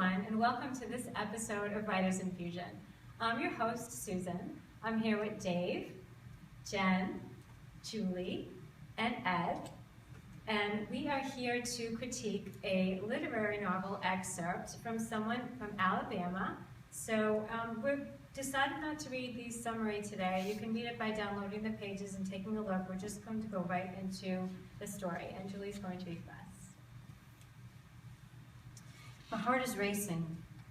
everyone, and welcome to this episode of Writers Infusion. I'm your host, Susan. I'm here with Dave, Jen, Julie, and Ed, and we are here to critique a literary novel excerpt from someone from Alabama. So we're decided not to read the summary today. You can read it by downloading the pages and taking a look. We're just going to go right into the story, and Julie's going to read for us. My heart is racing.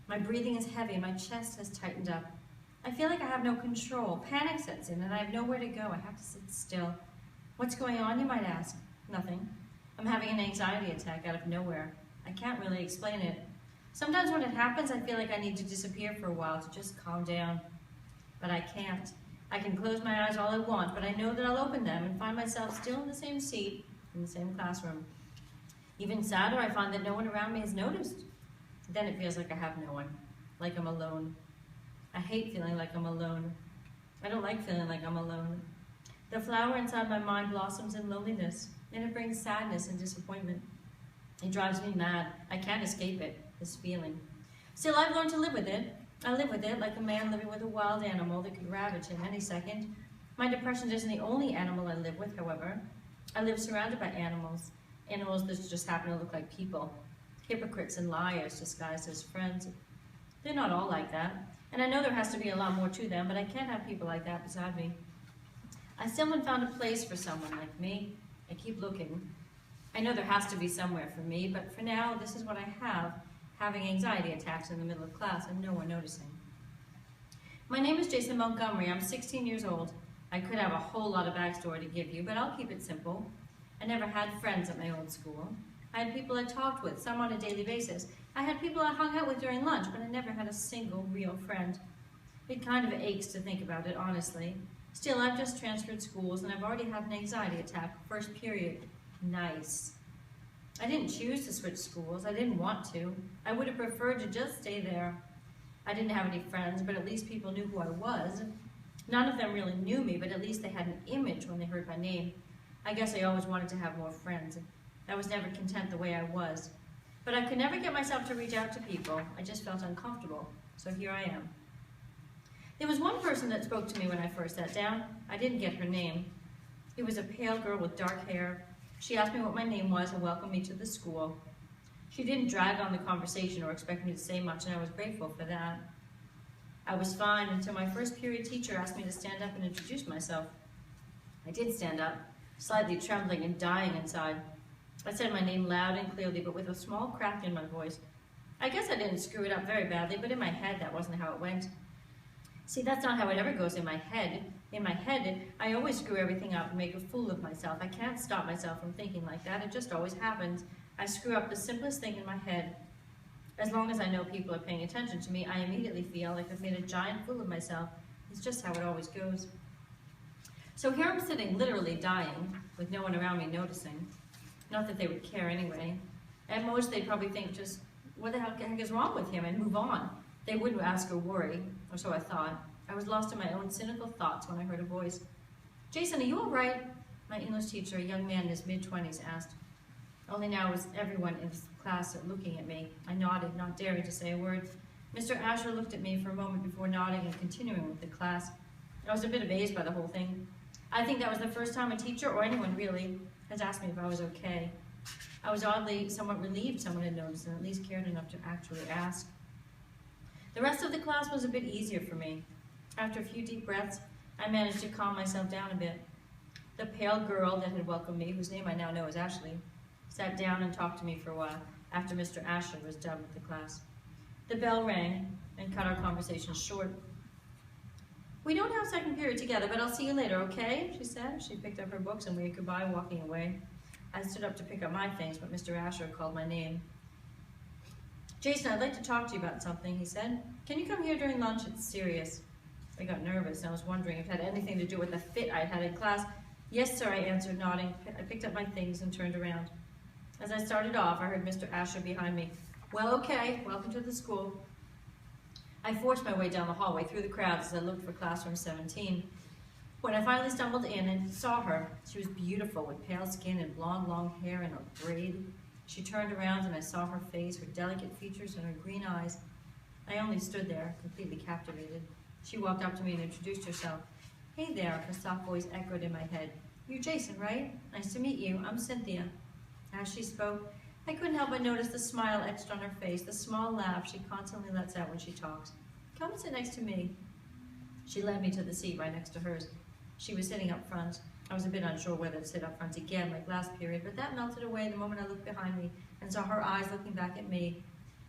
My breathing is heavy. My chest has tightened up. I feel like I have no control. Panic sets in and I have nowhere to go. I have to sit still. What's going on, you might ask? Nothing. I'm having an anxiety attack out of nowhere. I can't really explain it. Sometimes when it happens, I feel like I need to disappear for a while to just calm down. But I can't. I can close my eyes all I want, but I know that I'll open them and find myself still in the same seat, in the same classroom. Even sadder, I find that no one around me has noticed. Then it feels like I have no one, like I'm alone. I hate feeling like I'm alone. I don't like feeling like I'm alone. The flower inside my mind blossoms in loneliness, and it brings sadness and disappointment. It drives me mad. I can't escape it, this feeling. Still, I've learned to live with it. I live with it like a man living with a wild animal that could ravage him any second. My depression isn't the only animal I live with, however. I live surrounded by animals that just happen to look like people. Hypocrites and liars disguised as friends. They're not all like that, and I know there has to be a lot more to them, but I can't have people like that beside me. I still haven't found a place for someone like me. I keep looking. I know there has to be somewhere for me, but for now, this is what I have, having anxiety attacks in the middle of class and no one noticing. My name is Jason Montgomery. I'm 16 years old. I could have a whole lot of backstory to give you, but I'll keep it simple. I never had friends at my old school. I had people I talked with, some on a daily basis. I had people I hung out with during lunch, but I never had a single real friend. It kind of aches to think about it, honestly. Still, I've just transferred schools, and I've already had an anxiety attack, first period. Nice. I didn't choose to switch schools. I didn't want to. I would have preferred to just stay there. I didn't have any friends, but at least people knew who I was. None of them really knew me, but at least they had an image when they heard my name. I guess I always wanted to have more friends. I was never content the way I was. But I could never get myself to reach out to people. I just felt uncomfortable. So here I am. There was one person that spoke to me when I first sat down. I didn't get her name. It was a pale girl with dark hair. She asked me what my name was and welcomed me to the school. She didn't drag on the conversation or expect me to say much, and I was grateful for that. I was fine until my first period teacher asked me to stand up and introduce myself. I did stand up, slightly trembling and dying inside. I said my name loud and clearly, but with a small crack in my voice. I guess I didn't screw it up very badly, but in my head, that wasn't how it went. See, that's not how it ever goes in my head. In my head, I always screw everything up and make a fool of myself. I can't stop myself from thinking like that. It just always happens. I screw up the simplest thing in my head. As long as I know people are paying attention to me, I immediately feel like I've made a giant fool of myself. It's just how it always goes. So here I'm sitting, literally dying, with no one around me noticing. Not that they would care anyway. At most, they'd probably think just, what the heck is wrong with him, and move on. They wouldn't ask or worry, or so I thought. I was lost in my own cynical thoughts when I heard a voice. "Jason, are you all right?" My English teacher, a young man in his mid-20s, asked. Only now was everyone in his class looking at me. I nodded, not daring to say a word. Mr. Asher looked at me for a moment before nodding and continuing with the class. I was a bit amazed by the whole thing. I think that was the first time a teacher, or anyone really, has asked me if I was okay. I was oddly somewhat relieved someone had noticed and at least cared enough to actually ask. The rest of the class was a bit easier for me. After a few deep breaths, I managed to calm myself down a bit. The pale girl that had welcomed me, whose name I now know is Ashley, sat down and talked to me for a while after Mr. Asher was done with the class. The bell rang and cut our conversation short. "We don't have second period together, but I'll see you later, okay?" she said. She picked up her books and waved goodbye, walking away. I stood up to pick up my things, but Mr. Asher called my name. "Jason, I'd like to talk to you about something," he said. "Can you come here during lunch? It's serious." I got nervous, and I was wondering if it had anything to do with the fit I had in class. "Yes, sir," I answered, nodding. I picked up my things and turned around. As I started off, I heard Mr. Asher behind me. "Well, okay, welcome to the school." I forced my way down the hallway through the crowds as I looked for classroom 17. When I finally stumbled in and saw her, she was beautiful with pale skin and long hair in a braid. She turned around and I saw her face, her delicate features and her green eyes. I only stood there, completely captivated. She walked up to me and introduced herself. Hey there, her soft voice echoed in my head. You're Jason, right? Nice to meet you. I'm Cynthia. As she spoke, I couldn't help but notice the smile etched on her face, the small laugh she constantly lets out when she talks. Come and sit next to me. She led me to the seat right next to hers. She was sitting up front. I was a bit unsure whether to sit up front again like last period, but that melted away the moment I looked behind me and saw her eyes looking back at me.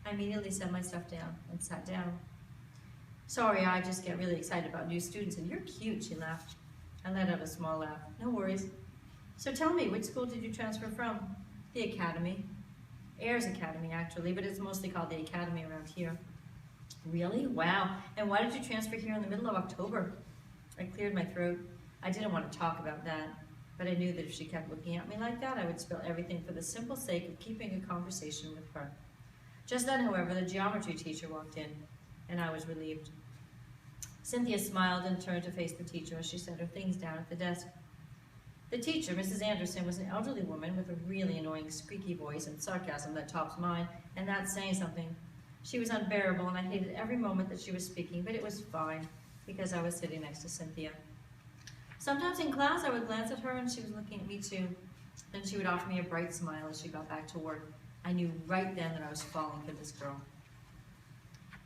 I immediately set my stuff down and sat down. Sorry, I just get really excited about new students, and you're cute, she laughed. I let out a small laugh. No worries. So tell me, which school did you transfer from? The Academy. Ayers Academy, actually, but it's mostly called the Academy around here. Really? Wow. And why did you transfer here in the middle of October? I cleared my throat. I didn't want to talk about that, but I knew that if she kept looking at me like that, I would spill everything for the simple sake of keeping a conversation with her. Just then, however, the geometry teacher walked in, and I was relieved. Cynthia smiled and turned to face the teacher as she set her things down at the desk. The teacher, Mrs. Anderson, was an elderly woman with a really annoying squeaky voice and sarcasm that tops mine, and that's saying something. She was unbearable, and I hated every moment that she was speaking, but it was fine, because I was sitting next to Cynthia. Sometimes in class, I would glance at her, and she was looking at me too. Then she would offer me a bright smile as she got back to work. I knew right then that I was falling for this girl.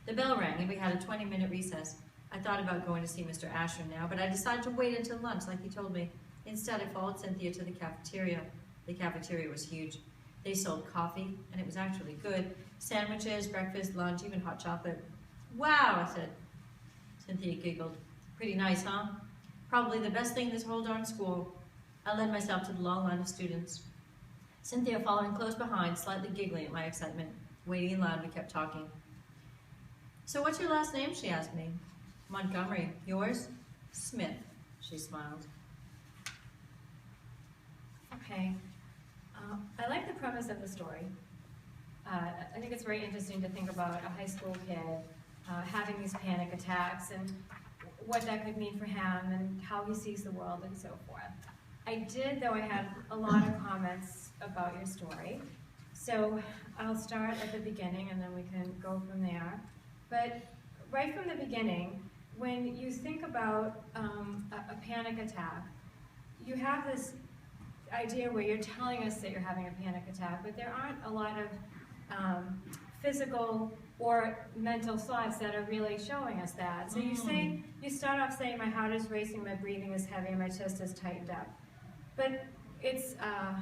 The bell rang, and we had a 20-minute recess. I thought about going to see Mr. Asher now, but I decided to wait until lunch, like he told me. Instead, I followed Cynthia to the cafeteria. The cafeteria was huge. They sold coffee, and it was actually good. Sandwiches, breakfast, lunch, even hot chocolate. Wow, I said. Cynthia giggled. Pretty nice, huh? Probably the best thing in this whole darn school. I led myself to the long line of students. Cynthia following close behind, slightly giggling at my excitement. Waiting in line, we kept talking. So what's your last name, she asked me. Montgomery. Yours? Smith, she smiled. Okay. I like the premise of the story. I think it's very interesting to think about a high school kid having these panic attacks and what that could mean for him and how he sees the world and so forth. I had a lot of comments about your story. So I'll start at the beginning and then we can go from there. But right from the beginning, when you think about a panic attack, you have this idea where you're telling us that you're having a panic attack, but there aren't a lot of physical or mental thoughts that are really showing us that. So you start off saying, my heart is racing, my breathing is heavy, and my chest is tightened up. But it's, I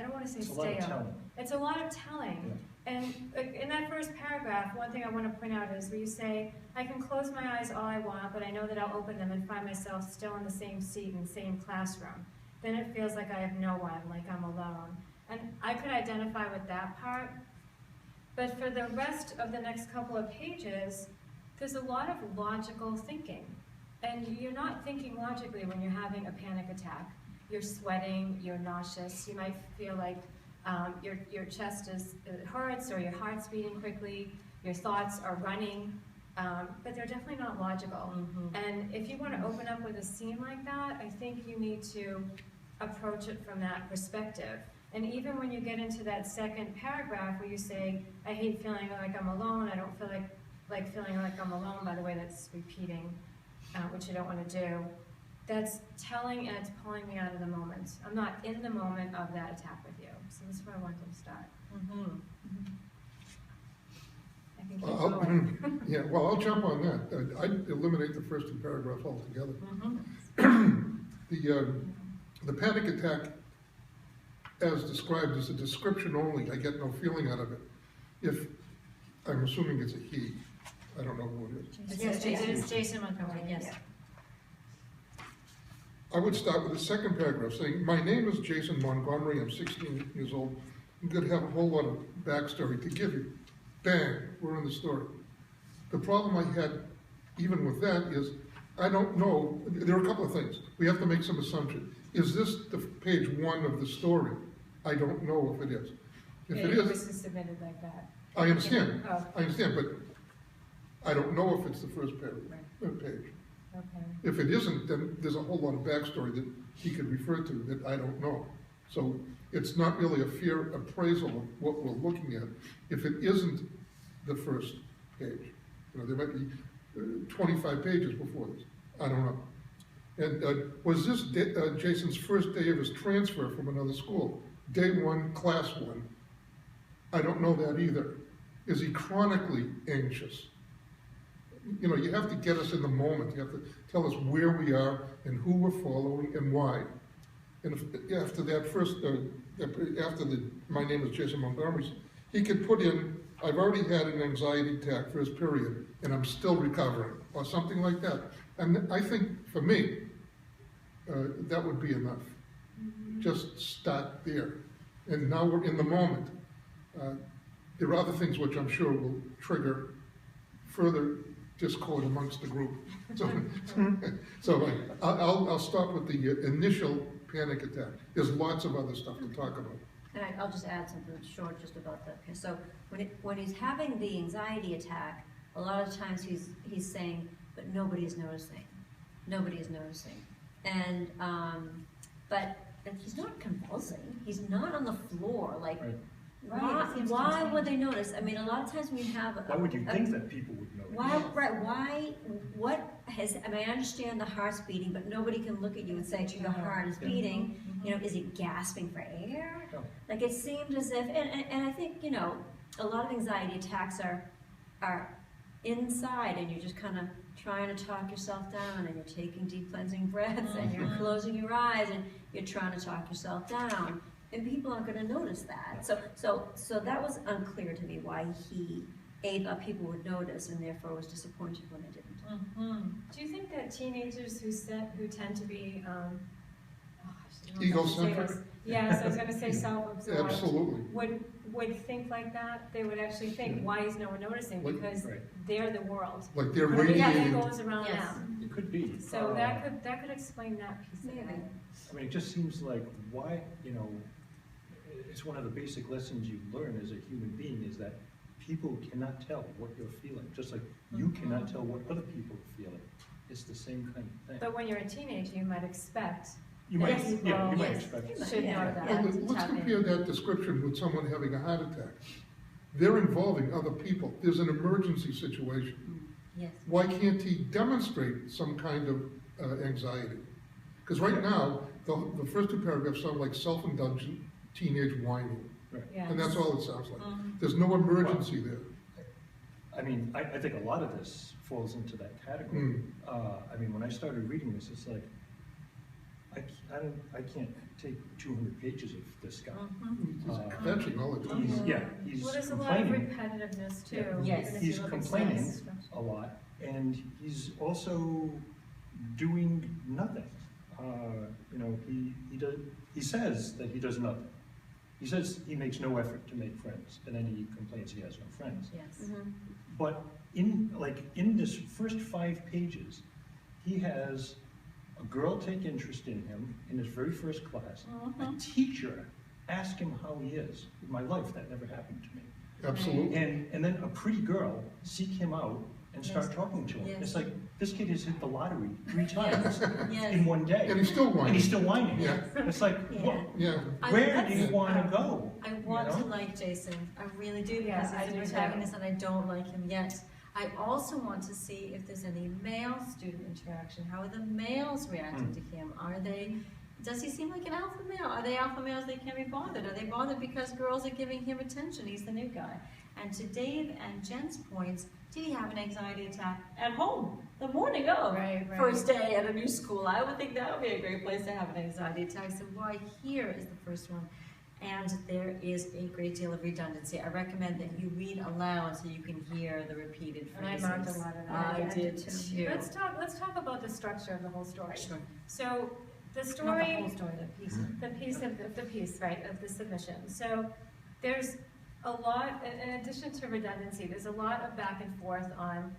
don't want to say stale. It's a lot of telling. Yeah. And in that first paragraph, one thing I want to point out is where you say, I can close my eyes all I want, but I know that I'll open them and find myself still in the same seat in the same classroom. Then it feels like I have no one, like I'm alone. And I could identify with that part, but for the rest of the next couple of pages, there's a lot of logical thinking. And you're not thinking logically when you're having a panic attack. You're sweating, you're nauseous, you might feel like your chest it hurts or your heart's beating quickly, your thoughts are running, but they're definitely not logical. And if you want to open up with a scene like that, I think you need to approach it from that perspective. And even when you get into that second paragraph where you say, I hate feeling like I'm alone, I don't feel like feeling like I'm alone, by the way, that's repeating, which you don't want to do. That's telling and it's pulling me out of the moment. I'm not in the moment of that attack with you. So this is where I want to start. I think keep going. Yeah, well, I'll jump on that. I'd eliminate the first two paragraphs altogether. The panic attack, as described, is a description only. I get no feeling out of it. If, I'm assuming it's a he. I don't know who it is. Yes, it's Jason Montgomery, yes. Yeah. I would start with the second paragraph saying, my name is Jason Montgomery, I'm 16 years old. I'm going to have a whole lot of backstory to give you. Bang, we're in the story. The problem I had, even with that, is I don't know, there are a couple of things. We have to make some assumption. Is this the page 1 of the story? I don't know if it is. If it is, it was submitted like that. I understand. Oh. I understand, but I don't know if it's the first page. Okay. If it isn't, then there's a whole lot of backstory that he could refer to that I don't know. So it's not really a fair appraisal of what we're looking at if it isn't the first page. You know, there might be 25 pages before this. I don't know. And was this Jason's first day of his transfer from another school? Day one, class one? I don't know that either. Is he chronically anxious? You know, you have to get us in the moment. You have to tell us where we are and who we're following and why. And if, after that first, after my name is Jason Montgomery, he could put in, I've already had an anxiety attack first period and I'm still recovering, or something like that. And I think for me, that would be enough. Just start there. And now we're in the moment. There are other things which I'm sure will trigger further discord amongst the group. So I'll start with the initial panic attack. There's lots of other stuff to talk about. And I'll just add something short just about that. Okay, so when he's having the anxiety attack, a lot of times he's saying, but nobody is noticing. Nobody is noticing. And, but he's not convulsing. He's not on the floor, like, Right. why would they notice? I mean, a lot of times we have Why would you think that people would notice? what has, I mean, I understand the heart's beating, but nobody can look at you and say, your heart is beating. You know, is he gasping for air? No. Like, it seemed as if, and I think, you know, a lot of anxiety attacks are inside, and you're just kind of trying to talk yourself down, and you're taking deep cleansing breaths, and you're closing your eyes, and you're trying to talk yourself down. And people aren't going to notice that. So that was unclear to me why he thought people would notice, and therefore was disappointed when they didn't. Do you think that teenagers who tend to be Egocentric? Yes, I was going to say self-absorbed. Absolutely. Would think like that? They would actually think, why is no one noticing? Because they're the world. Like they're Everything radiating. goes around them. It could be. So that could explain that piece of it. I mean, it just seems like why, you know, it's one of the basic lessons you learn as a human being is that people cannot tell what you're feeling, just like you cannot tell what other people are feeling. It's the same kind of thing. But when you're a teenager, you might expect You might, that people yeah, you might expect it. should know that. Well, let's Tap in. compare that description with someone having a heart attack. They're involving other people. There's an emergency situation. Yes. Why can't he demonstrate some kind of anxiety? Because right now, the first two paragraphs sound like self-indulgent teenage whining. Yes. And that's all it sounds like. There's no emergency there. I mean, I think a lot of this falls into that category. I mean, when I started reading this, it's like, I can't take 200 pages of this guy. He's fetching all the time. He's Well, there's a lot of complaining. repetitiveness too. Yeah. Yes. even if He's you look at complaining slides. a lot, and he's also doing nothing. You know, he says that he does nothing. He says he makes no effort to make friends, and then he complains he has no friends. Yes. But in this first 5 pages, he has a girl take interest in him in his very first class. A teacher ask him how he is. In my life, that never happened to me. Absolutely. And then a pretty girl seek him out and start talking to him. Yes. It's like, this kid has hit the lottery 3 times Yes. in one day. And he's still whining. And he's still whining. Yeah. It's like, what? Yeah. Where do you want to go? I want You know? to like Jason. I really do, Yeah, because I he's do an too. protagonist and I don't like him yet. I also want to see if there's any male-student interaction. How are the males reacting to him? Does he seem like an alpha male? Are they alpha males they can't be bothered? Are they bothered because girls are giving him attention? He's the new guy. And to Dave and Jen's points, did he have an anxiety attack at home the morning of Right. first day at a new school? I would think that would be a great place to have an anxiety attack. So why here is the first one. And there is a great deal of redundancy. I recommend that you read aloud so you can hear the repeated And I phrases. marked a lot of that. I did too. Let's talk about the structure of the whole story. Sure. So the Not the story, whole story, the piece. the piece, right, of the submission. So there's a lot, in addition to redundancy, there's a lot of back and forth on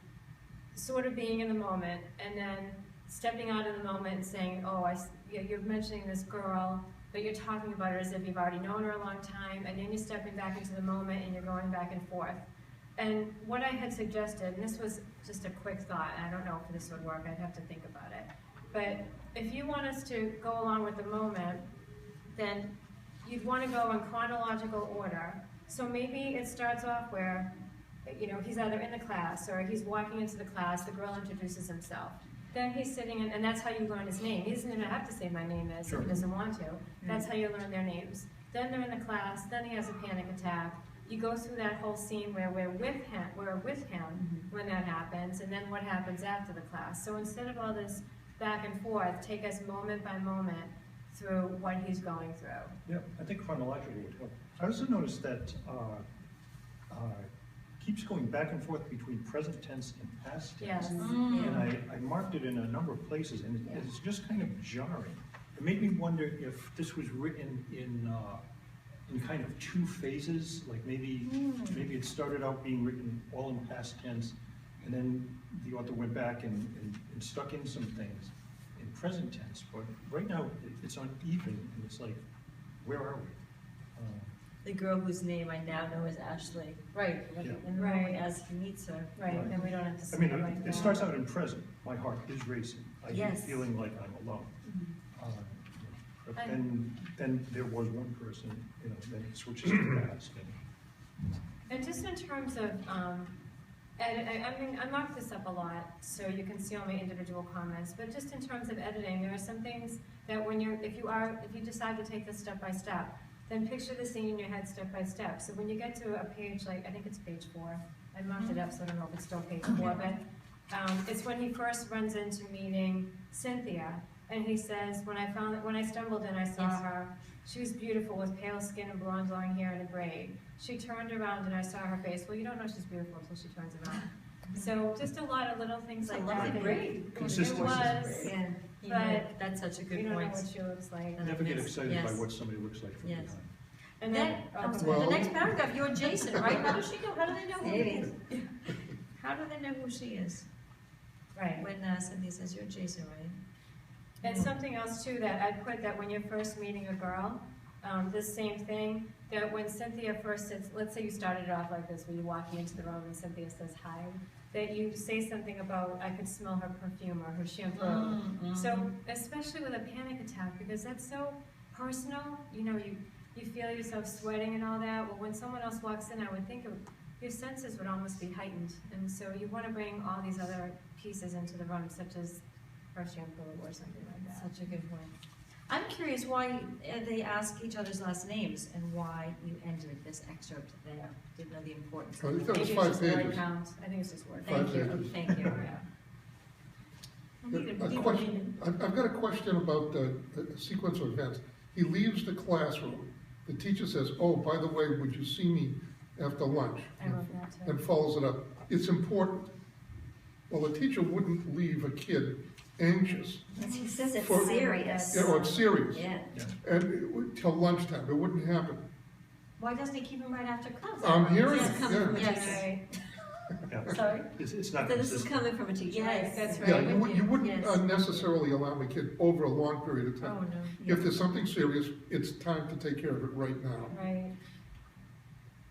sort of being in the moment and then stepping out of the moment and saying, oh, you're mentioning this girl, but you're talking about her as if you've already known her a long time, and then you're stepping back into the moment and you're going back and forth. And what I had suggested, and this was just a quick thought, and I don't know if this would work, I'd have to think about it, but if you want us to go along with the moment, then you'd want to go in chronological order. So maybe it starts off where, you know, he's either in the class or he's walking into the class, the girl introduces himself. Then he's sitting in, and that's how you learn his name. He doesn't even have to say my name is if he doesn't want to. That's how you learn their names. Then they're in the class, then he has a panic attack. You go through that whole scene where we're with him when that happens, and then what happens after the class. So instead of all this back and forth, take us moment by moment through what he's going through. Yeah, I think chronologically would help. I also noticed that keeps going back and forth between present tense and past tense. Yes. And I marked it in a number of places, and it's just kind of jarring. It made me wonder if this was written in kind of two phases, like maybe it started out being written all in past tense, and then the author went back and stuck in some things in present tense. But right now it's uneven, and it's like, where are we? The girl whose name I now know is Ashley. Right. Yeah. And Right. as he meets her. Right, then we don't have to I say mean, it like it that. starts out in present. My heart is racing. I keep Yes. feeling like I'm alone. But then there was one person, you know, then it switches to the past. And just in terms of, I mean, I marked this up a lot, so you can see all my individual comments, but just in terms of editing, there are some things that when if you decide to take this step by step, then picture the scene in your head step by step. So when you get to a page, like, I think it's page 4, I marked it up, so I don't know if it's still page 4, but it's when he first runs into meeting Cynthia, and he says, when I stumbled in, I saw her. She was beautiful with pale skin and blonde long hair and a braid. She turned around and I saw her face. Well, you don't know she's beautiful until she turns around. So just a lot of little things like that. lovely braid. Consistency. It was, Yeah, but that's such a you good don't know point. what she looks like. And Never get Yes. excited by Yes. what somebody looks like from Yes. behind. And Then, then, Well- the next paragraph, you're Jason, right? How does she know? How do they know who Maybe. he is? How do they know who she is? right. When Cynthia says, you're Jason, right? And something else too that I put that when you're first meeting a girl, this same thing, that when Cynthia first sits, let's say you started it off like this, where you're walking into the room and Cynthia says hi, that you say something about, I could smell her perfume or her shampoo. So, especially with a panic attack, because that's so personal, you know, you feel yourself sweating and all that, well, when someone else walks in, I would think your senses would almost be heightened, and so you want to bring all these other pieces into the room, such as her shampoo or something like that. Such a good point. I'm curious why they ask each other's last names and why you ended this excerpt there. Didn't know the importance I of think it. that was Maybe it's 5 just word pages. count. I think it's just word Five count. Thank you, pages. thank you. I've got a question about the sequence of events. He leaves the classroom. The teacher says, oh, by the way, would you see me after lunch? I wrote that too. And follows it up. It's important. Well, a teacher wouldn't leave a kid anxious, He says it's For- serious. or it's serious, Yeah. and till lunchtime. It wouldn't happen. Why doesn't he keep him right after class? I'm hearing Yes, it, coming yeah. from a Yes. teacher. Right. Yeah. Sorry? It's not So this is consistent. coming from a teacher. Yes, that's Yeah, right. you wouldn't Yes. unnecessarily allow a kid over a long period of Oh, time. no. If there's something serious, it's time to take care of it right now. Right,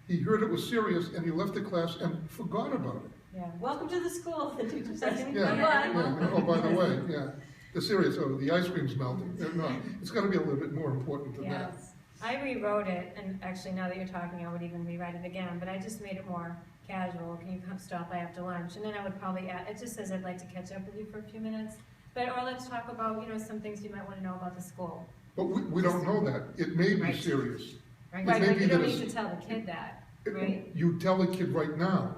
He heard it was serious and he left the class and forgot about it. yeah. Welcome to the school, the teacher says. Yeah, Bye-bye. yeah. Oh, by the way, yeah, the serious, oh, the ice cream's melting. No, it's gotta be a little bit more important than that. Yes. I rewrote it, and actually now that you're talking, I would even rewrite it again, but I just made it more casual. Can you come stop by after lunch? And then I would probably add, it just says I'd like to catch up with you for a few minutes. But, or let's talk about, you know, some things you might want to know about the school. But we don't know that. It may be Right. serious. Right. It Right, may but be you don't that need it's- to tell the kid that, right? You tell the kid right now.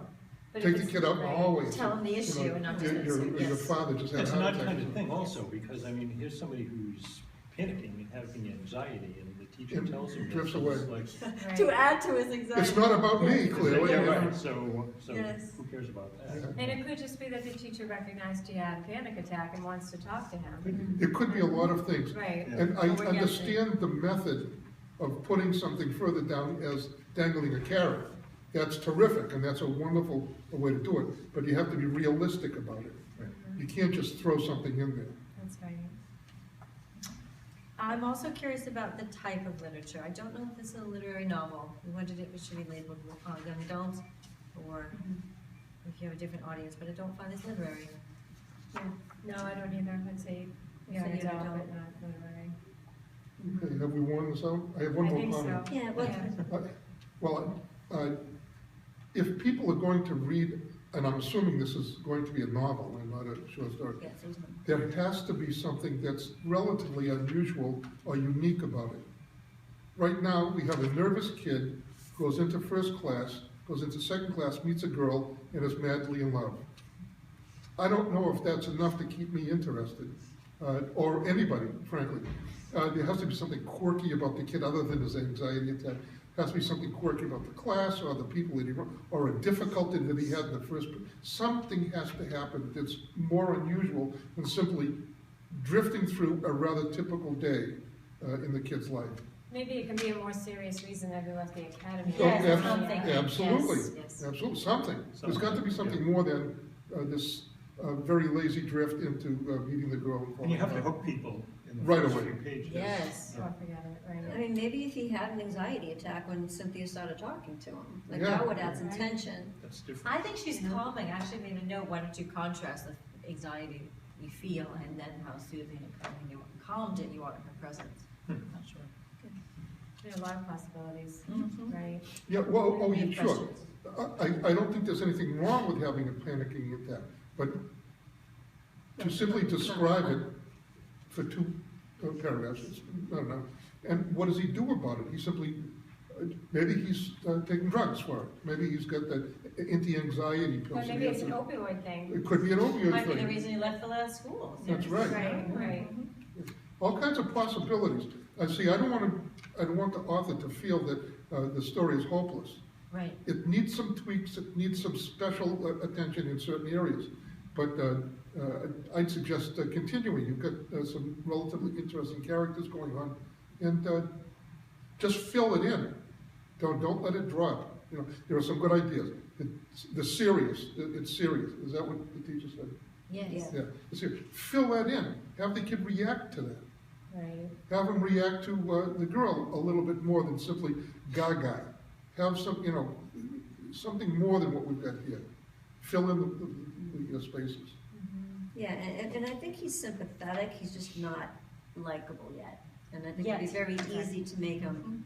But Take if the it's- kid out right. always. Tell him the You know, issue and not just the your issue, yes. father just had a It's heart an odd attack. kind of thing also, because, I mean, here's somebody who's panicking and having anxiety, and the teacher It tells him. drifts this, away. it's like, Right. To add to his anxiety. It's not about me, clearly. yeah, you know. right, so Yes. who cares about that? Yeah. And it could just be that the teacher recognized he had a panic attack and wants to talk to him. It could be a lot of things. Right. Yeah. And I But we're guessing. understand the method of putting something further down as dangling a carrot. That's terrific, and that's a wonderful way to do it, but you have to be realistic about it. Right. You can't just throw something in there. That's right. I'm also curious about the type of literature. I don't know if this is a literary novel. We wondered if it should be labeled young adult or if you have a different audience, but I don't find this literary. Yeah. No, I don't either. I'd say, yeah, So it's you all, don't. but not literary. Okay, have we worn this out? I have one I more think comment. so. Yeah, well, Yeah. Well, if people are going to read, and I'm assuming this is going to be a novel and not a short story, yeah, Susan. there has to be something that's relatively unusual or unique about it. Right now, we have a nervous kid, goes into first class, goes into second class, meets a girl, and is madly in love. I don't know if that's enough to keep me interested, or anybody, frankly. There has to be something quirky about the kid other than his anxiety attack. Has to be something quirky about the class or the people that he wrote, or a difficulty that he had in the first. Something has to happen that's more unusual than simply drifting through a rather typical day in the kid's life. Maybe it can be a more serious reason that he left the academy. Yes, Oh, something. Absolutely, Yes, yes. absolutely, something. There's got to be something more than this very lazy drift into meeting the girl. And you have to hook people in the Right first away. few pages. Yes. Oh, forget it, I right. mean, maybe if he had an anxiety attack when Cynthia started talking to him, like Yeah. that would add some Right. tension. That's different. I think she's calming. I actually made a note. Why don't you contrast the anxiety you feel and then how soothing and calming you calmed it you are in her presence. Not sure. There are a lot of possibilities, Mhm. right? Yeah, well, oh, yeah, Any sure. questions? I don't think there's anything wrong with having a panicking attack, but to simply describe it for two paragraphs, it's not enough. And what does he do about it? He simply, maybe he's taking drugs for it. Maybe he's got that anti-anxiety pills. Or that maybe he it's has an to- opioid thing. It could be an opioid Might be the thing. reason he left for school. That's right. Right, right. All kinds of possibilities. See, I don't want the author to feel that the story is hopeless. Right. It needs some tweaks, it needs some special attention in certain areas. But I'd suggest continuing. You've got some relatively interesting characters going on, and just fill it in. Don't let it drop. You know, there are some good ideas. It's serious. It's serious. Is that what the teacher said? Yes. Yeah. It's serious. Fill that in. Have the kid react to that. Right. Have him react to the girl a little bit more than simply gaga. Have some, something more than what we've got here. Fill in the spaces. Yeah, and I think he's sympathetic, he's just not likable yet. And I think it'd be Yet. very Okay. easy to make him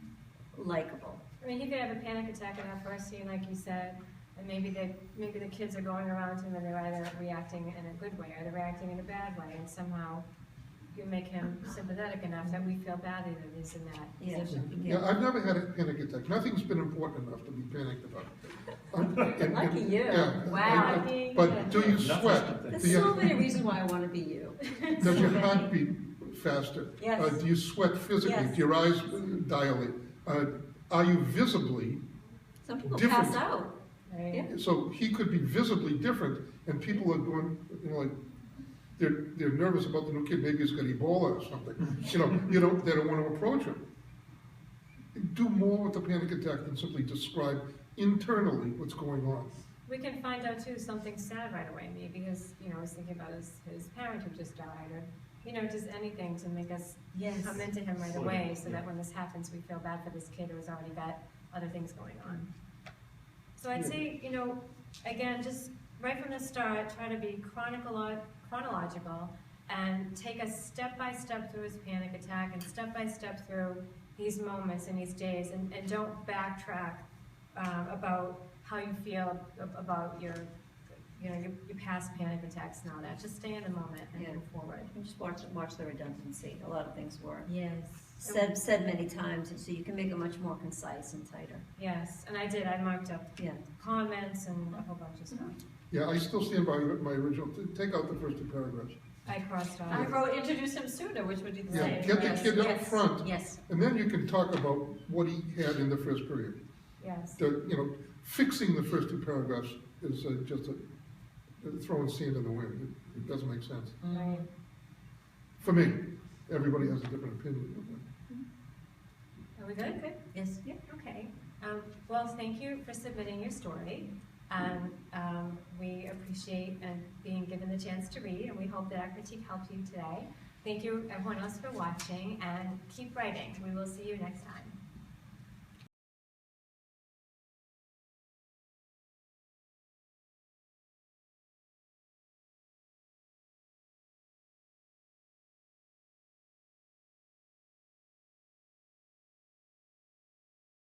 likable. I mean, he could have a panic attack in that first scene, like you said, and maybe the kids are going around him and they're either reacting in a good way or they're reacting in a bad way, and somehow you make him sympathetic enough that we feel badly that he's in that Yeah. position. Yeah, I've never had a panic attack. Nothing's been important enough to be panicked about. Lucky you. Yeah, Wow. Lucky. But do you Nothing's sweat? to There's Do you- so many reasons why I want to be you. Does your heart beat faster? Yes. Do you sweat physically? Yes. Do your eyes dilate? Are you visibly? Some people Different. pass out. Right? Yeah. So he could be visibly different, and people are going, like, they're nervous about the new kid. Maybe he's got Ebola or something. They don't want to approach him. Do more with the panic attack than simply describe internally what's going on. We can find out too something sad right away, maybe because, I was thinking about his parent who just died, or, just anything to make us Yes. come into him right Flooding, away, so yeah. that when this happens, we feel bad for this kid who's already got other things going on. So I'd say, again, just right from the start, try to be chronological and take us step by step through his panic attack and step by step through these moments and these days, and don't backtrack about how you feel about your past panic attacks and all that. Just stay in the moment and Yeah. move forward. And just watch the redundancy. A lot of things were Yes. said many times, and so you can make it much more concise and tighter. Yes, and I did. I marked up Yeah. comments and a whole bunch of stuff. Yeah, I still stand by my original. Take out the first two paragraphs. I crossed I off. wrote introduce him sooner, which would be the Yeah, same. get the Yes, kid up yes, front. Yes. And then you can talk about what he had in the first period. Yes. Fixing the first two paragraphs is just throwing sand in the wind. It doesn't make sense. Right. For me, everybody has a different opinion. Are we good? Good. Yes. Yeah. Okay. Well, thank you for submitting your story. And we appreciate being given the chance to read, and we hope that our critique helped you today. Thank you, everyone else, for watching, and keep writing. We will see you next time.